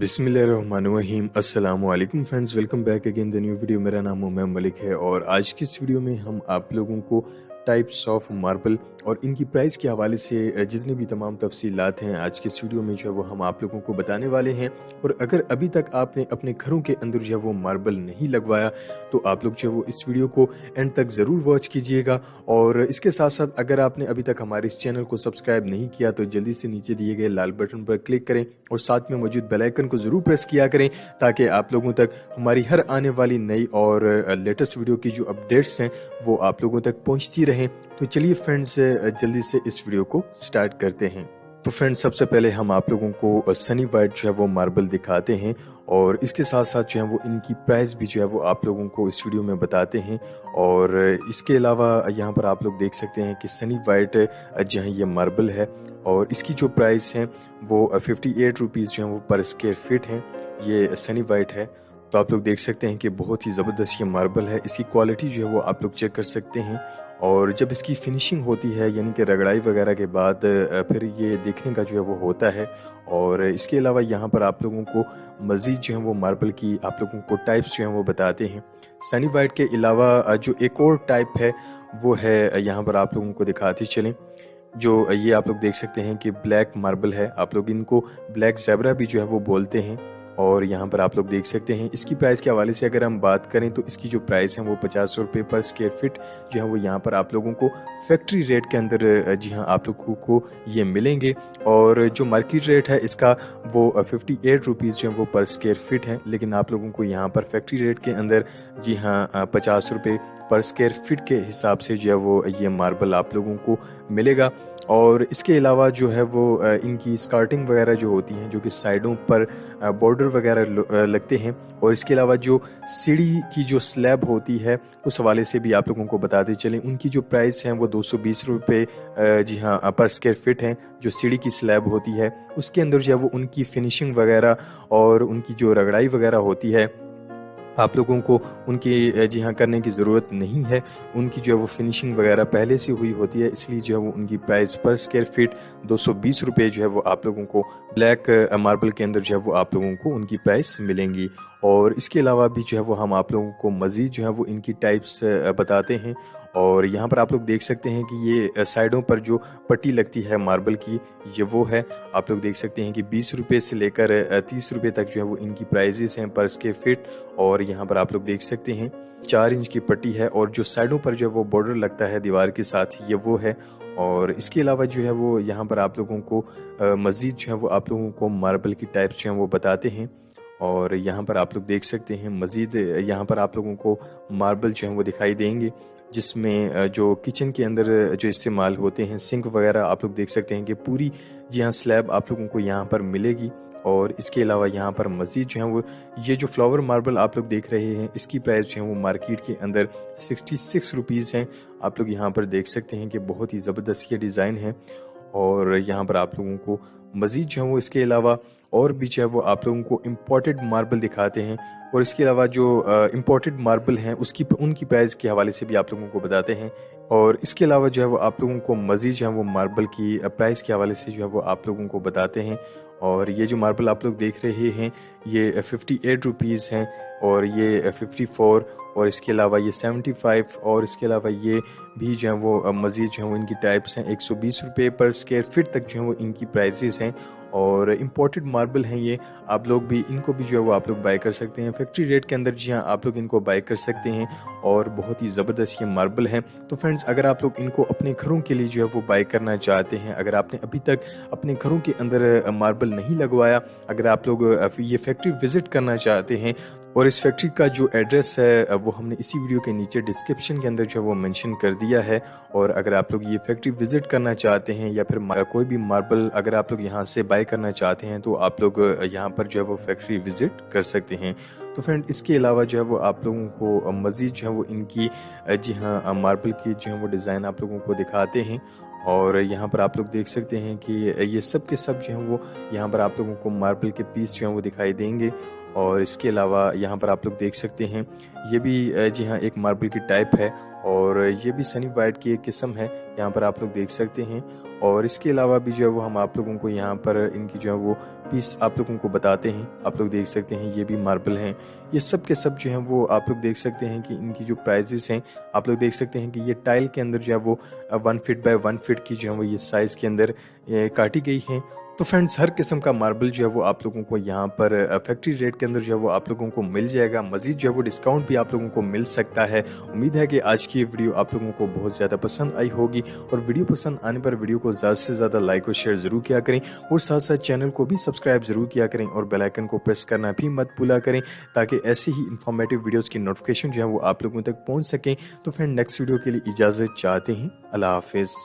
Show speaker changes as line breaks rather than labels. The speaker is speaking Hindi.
बिस्मिल्लाहिर्रहमानिर्रहीम। अस्सलाम वालेकुम friends, welcome back again the new video. मेरा नाम उमैर मलिक है और आज की इस वीडियो में हम आप लोगों को टाइप्स ऑफ मार्बल और इनकी प्राइस के हवाले से जितनी भी तमाम तफसीलात हैं आज की इस वीडियो में जो है वो हम आप लोगों को बताने वाले हैं। और अगर अभी तक आपने अपने घरों के अंदर जो है वो मार्बल नहीं लगवाया तो आप लोग जो है वो इस वीडियो को एंड तक ज़रूर वॉच कीजिएगा। और इसके साथ साथ अगर आपने अभी तक हमारे इस चैनल को सब्सक्राइब नहीं किया तो जल्दी से नीचे दिए गए लाल बटन पर क्लिक करें और साथ में मौजूद बेल आइकन को ज़रूर प्रेस किया करें ताकि आप लोगों तक हमारी हर आने वाली नई और लेटेस्ट वीडियो की जो अपडेट्स हैं वो आप लोगों तक पहुंचती रहें। तो चलिए फ्रेंड्स जल्दी से इस वीडियो को स्टार्ट करते हैं। तो फ्रेंड्स सबसे पहले हम आप लोगों को सनी वाइट जो है वो मार्बल दिखाते हैं और इसके साथ साथ जो है वो इनकी प्राइस भी जो है वो आप लोगों को इस वीडियो में बताते हैं। और इसके अलावा यहाँ पर आप लोग देख सकते हैं कि सनी वाइट जो है ये मार्बल है और इसकी जो प्राइस है वो 58 रुपीज़ जो है वो पर स्क्वायर फीट है। ये सनी वाइट है। तो आप लोग देख सकते हैं कि बहुत ही ज़बरदस्त ये मार्बल है। इसकी क्वालिटी जो है वो आप लोग चेक कर सकते हैं और जब इसकी फिनिशिंग होती है यानी कि रगड़ाई वगैरह के बाद फिर ये देखने का जो है वो होता है। और इसके अलावा यहाँ पर आप लोगों को मज़ीद जो है वो मार्बल की आप लोगों को टाइप्स जो हैं वो बताते हैं। सनी वाइट के अलावा जो एक और टाइप है वो है यहाँ पर आप लोगों को दिखाते चलें। जो ये आप लोग देख सकते हैं कि ब्लैक मार्बल है, आप लोग इनको ब्लैक ज़ेब्रा भी जो है वो बोलते हैं। और यहाँ पर आप लोग देख सकते हैं इसकी प्राइस के हवाले से अगर हम बात करें तो इसकी जो प्राइस है वो 50 रुपये पर स्क्वायर फीट जो है वो यहाँ पर आप लोगों को फैक्ट्री रेट के अंदर जी हाँ आप लोगों को ये मिलेंगे। और जो मार्केट रेट है इसका वो 58 रुपीज़ जो है वो पर स्क्वायर फीट है, लेकिन आप लोगों को यहाँ पर फैक्ट्री रेट के अंदर जी हाँ 50 रुपये पर स्क्वायर फीट के हिसाब से जो है वो ये मार्बल आप लोगों को मिलेगा। और इसके अलावा जो है वो इनकी स्कार्टिंग वगैरह जो होती हैं जो कि साइडों पर बॉर्डर वगैरह लगते हैं। और इसके अलावा जो सीढ़ी की जो स्लैब होती है उस हवाले से भी आप लोगों को बताते चलें, उनकी जो प्राइस है वो 220 रुपये जी हाँ पर स्क्वायर फीट है। जो सीढ़ी की स्लैब होती है उसके अंदर जो है वो उनकी फिनिशिंग वगैरह और उनकी जो रगड़ाई वगैरह होती है आप लोगों को उनकी जी हाँ करने की ज़रूरत नहीं है। उनकी जो है वो फिनिशिंग वगैरह पहले से हुई होती है, इसलिए जो है वो उनकी प्राइस पर स्क्वायर फीट 220 रुपये जो है वो आप लोगों को ब्लैक मार्बल के अंदर जो है वो आप लोगों को उनकी प्राइस मिलेंगी। और इसके अलावा भी जो है वो हम आप लोगों को मज़ीद जो है वो इनकी टाइप्स बताते हैं। और यहाँ पर आप लोग देख सकते हैं कि ये साइडों पर जो पट्टी लगती है मार्बल की ये वो है। आप लोग देख सकते हैं कि 20 रुपये से लेकर 30 रुपये तक जो है वो इनकी प्राइजेस हैं पर स्क्वायर फीट। और यहाँ पर आप लोग देख सकते हैं 4 इंच की पट्टी है और जो साइडों पर जो है वो बॉर्डर लगता है दीवार के साथ ये वो है। और इसके अलावा जो है वो यहाँ पर आप लोगों को मज़ीद जो है वो आप लोगों को मार्बल की टाइप्स जो हैं वो बताते हैं। और यहाँ पर आप लोग देख सकते हैं मज़ीद यहाँ पर आप लोगों को मार्बल जो हैं वो दिखाई देंगे जिसमें जो किचन के अंदर जो इस्तेमाल होते हैं सिंक वगैरह आप लोग देख सकते हैं कि पूरी जी हाँ स्लैब आप लोगों को यहाँ पर मिलेगी। और इसके अलावा यहाँ पर मज़ीद जो है वो ये जो फ्लावर मार्बल आप लोग देख रहे हैं इसकी प्राइस जो है वो मार्केट के अंदर 66 रुपीज़ हैं। आप लोग यहाँ पर देख सकते हैं कि बहुत ही ज़बरदस्त ये डिज़ाइन है। और यहाँ पर आप लोगों को मज़ीद जो है वो इसके अलावा और भी जो है वो आप लोगों को इम्पोर्टेड मार्बल दिखाते हैं। और इसके अलावा जो इम्पोर्टेड मार्बल हैं उसकी उनकी प्राइस के हवाले से भी आप लोगों को बताते हैं। और इसके अलावा जो है वो आप लोगों को मज़ीद जो है वो मार्बल की प्राइस के हवाले से जो है वो आप लोगों को बताते हैं। और ये जो मार्बल आप लोग देख रहे हैं ये 58 रुपीज़ हैं और ये 54 और इसके अलावा ये 75 और इसके अलावा ये भी जो है वो मज़ीद जो है वो इनकी टाइप्स हैं 120 रुपये पर स्क्वायर फीट तक जो है वो इनकी प्राइसेस हैं। और इम्पोर्टेड मार्बल हैं ये, आप लोग भी इनको भी जो है वो आप लोग बाय कर सकते हैं फैक्ट्री रेट के अंदर। जी हाँ आप लोग इनको बाय कर सकते हैं और बहुत ही ज़बरदस्त ये मार्बल हैं। तो फ्रेंड्स अगर आप लोग इनको अपने घरों के लिए जो है वो बाय करना चाहते हैं, अगर आपने अभी तक अपने घरों के अंदर मार्बल नहीं लगवाया, अगर आप लोग ये फैक्ट्री विज़िट करना चाहते हैं और इस फैक्ट्री का जो एड्रेस है वो हमने इसी वीडियो के नीचे डिस्क्रिप्शन के अंदर जो है वो मेंशन कर दिया है। और अगर आप लोग ये फैक्ट्री विज़िट करना चाहते हैं या फिर कोई भी मार्बल अगर आप लोग यहाँ से बाय करना चाहते हैं तो आप लोग यहाँ पर जो है वो फैक्ट्री विज़िट कर सकते हैं। तो फ्रेंड इसके अलावा जो है वो आप लोगों को मज़ीद जो है वो इनकी जी हाँ मार्बल की जो है वो डिज़ाइन आप लोगों को दिखाते हैं। और यहाँ पर आप लोग देख सकते हैं कि ये सब के सब जो हैं वो यहाँ पर आप लोगों को मार्बल के पीस जो हैं वो दिखाई देंगे। और इसके अलावा यहाँ पर आप लोग देख सकते हैं ये भी जी हाँ एक मार्बल की टाइप है और ये भी सनी वाइट की एक किस्म है, यहाँ पर आप लोग देख सकते हैं। और इसके अलावा भी जो है वो हम आप लोगों को यहाँ पर इनकी जो है वो पीस आप लोगों को बताते हैं। आप लोग देख सकते हैं ये भी मार्बल हैं, ये सब के सब जो हैं वो आप लोग देख सकते हैं कि इनकी जो प्राइजेस हैं आप लोग देख सकते हैं कि ये टाइल के अंदर जो है वो 1 फीट बाय 1 फीट की जो है वो ये साइज़ के अंदर काटी गई हैं। तो फ्रेंड्स हर किस्म का मार्बल जो है वो आप लोगों को यहाँ पर फैक्ट्री रेट के अंदर जो है वो आप लोगों को मिल जाएगा। मजीद जो है वो डिस्काउंट भी आप लोगों को मिल सकता है। उम्मीद है कि आज की ये वीडियो आप लोगों को बहुत ज़्यादा पसंद आई होगी और वीडियो पसंद आने पर वीडियो को ज़्यादा से ज़्यादा लाइक और शेयर ज़रूर किया करें और साथ साथ चैनल को भी सब्सक्राइब ज़रूर किया करें और बेल आइकन को प्रेस करना भी मत भूला करें ताकि ऐसे ही इंफॉर्मेटिव वीडियोज़ की नोटिफिकेशन जो है वो आप लोगों तक पहुँच सकें। तो फ्रेंड नेक्स्ट वीडियो के लिए इजाज़त चाहते हैं। अल्लाह हाफिज़।